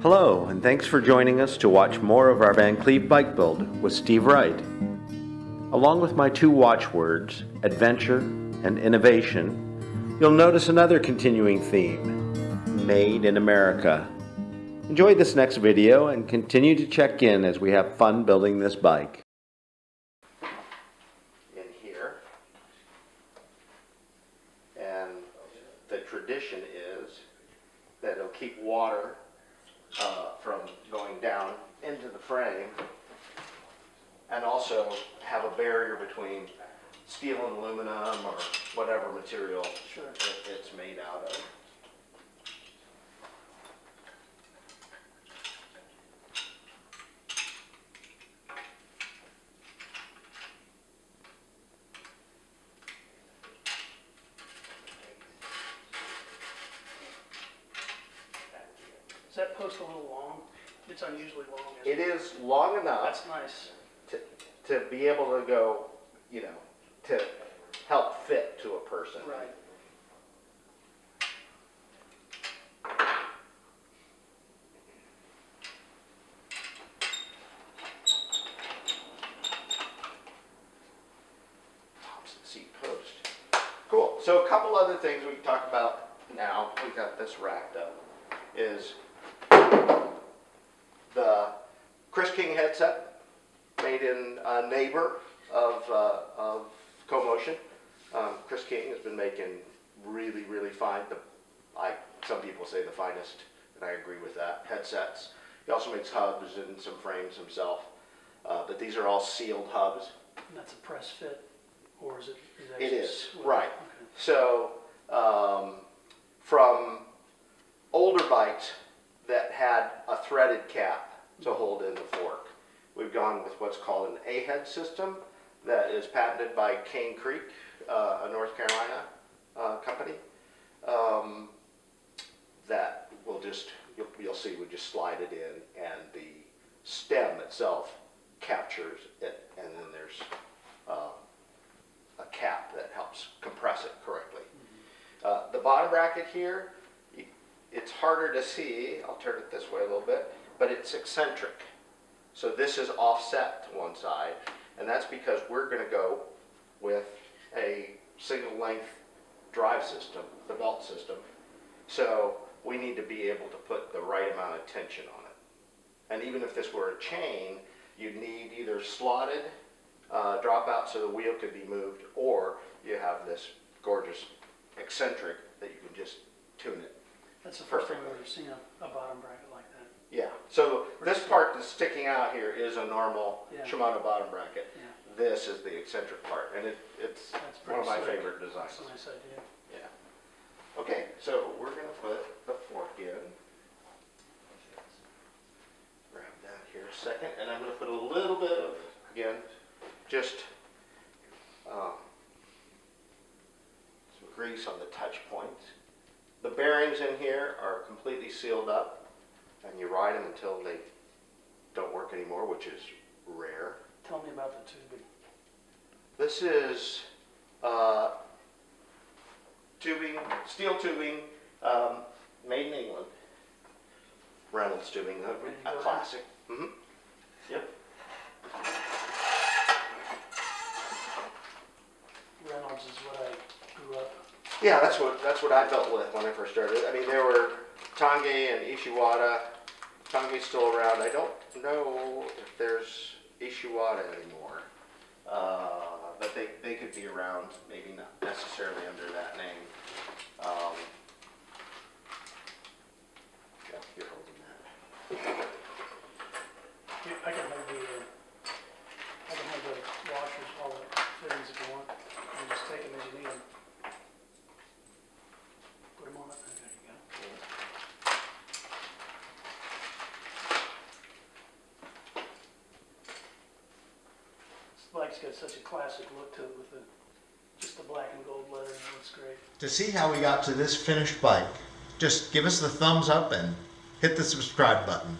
Hello, and thanks for joining us to watch more of our Van Cleve bike build with Steve Wright. Along with my two watchwords, adventure and innovation, you'll notice another continuing theme, Made in America. Enjoy this next video and continue to check in as we have fun building this bike. In here, and the tradition is that it'll keep water from going down into the frame, and also have a barrier between steel and aluminum or whatever material it's made out of. Is that post a little long? It's unusually long. It is long enough. That's nice. To be able to go, to help fit to a person. Right. Tops of the seat post. Cool. So a couple other things we can talk about now. We got this wrapped up. Is the Chris King headset, made in a neighbor of CoMotion. Chris King has been making really, really fine, some people say the finest, and I agree with that, headsets. He also makes hubs and some frames himself, but these are all sealed hubs. And that's a press fit, or is it? It is, right. Okay. So from older bikes that had a threaded cap to hold in the fork, we've gone with what's called an A-head system that is patented by Cane Creek, a North Carolina company. That will just, you'll see, we just slide it in, and the stem itself captures it, and then there's a cap that helps compress it correctly. The bottom bracket here, it's harder to see. I'll turn it this way a little bit, but it's eccentric. So this is offset to one side, and that's because we're going to go with a single length drive system, the belt system. So we need to be able to put the right amount of tension on it. And even if this were a chain, you'd need either slotted dropout so the wheel could be moved, or you have this gorgeous eccentric that you can just tune it. That's the first time I've ever seen a bottom bracket like that. Yeah, so this part that's sticking out here is a normal Shimano bottom bracket. Yeah. This is the eccentric part, and it's one of my favorite designs. That's a nice idea. Yeah. Okay, so we're going to put the fork in. Grab that here a second, and I'm going to put a little bit of, again, just some grease on the touch points. The bearings in here are completely sealed up, and you ride them until they don't work anymore, which is rare. Tell me about the tubing. This is tubing, steel tubing, made in England. Reynolds tubing, a classic. Mm-hmm. Yep. Reynolds is what I grew up. Yeah, that's what I dealt with when I first started. I mean, there were Tange and Ishiwata. Tange's still around. I don't know if there's Ishiwata anymore, but they could be around, maybe not necessarily under that name. Yeah, you're holding that. I can have the washers, all the fittings if you want, and just take them as you need them. Put them on it, there you go. This bike's got such a classic look to it with just the black and gold lettering. It looks great. To see how we got to this finished bike, just give us the thumbs up and hit the subscribe button.